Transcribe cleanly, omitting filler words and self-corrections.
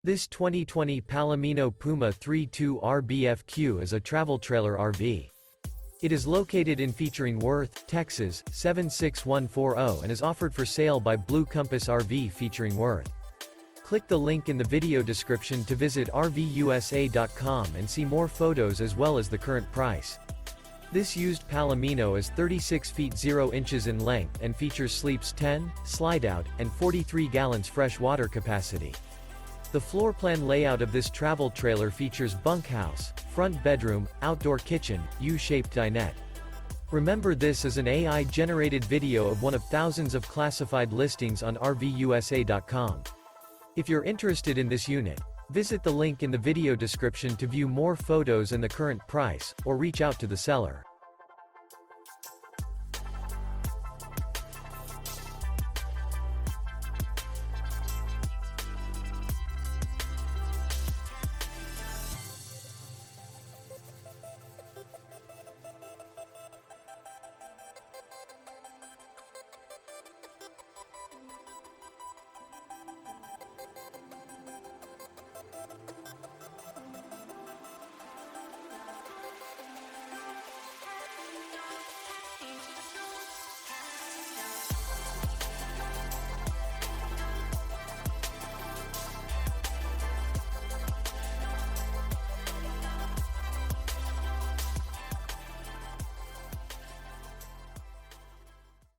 This 2020 Palomino Puma 3.2 RBFQ is a travel trailer RV. It is located in featuring Worth, Texas, 76140 and is offered for sale by Blue Compass RV featuring Worth. Click the link in the video description to visit RVUSA.com and see more photos as well as the current price. This used Palomino is 36 feet 0 inches in length and features sleeps 10, Slideout, and 43 gallons fresh water capacity. The floor plan layout of this travel trailer features bunkhouse, front bedroom, outdoor kitchen, U-shaped dinette. Remember, this is an AI-generated video of one of thousands of classified listings on RVUSA.com. If you're interested in this unit, visit the link in the video description to view more photos and the current price, or reach out to the seller.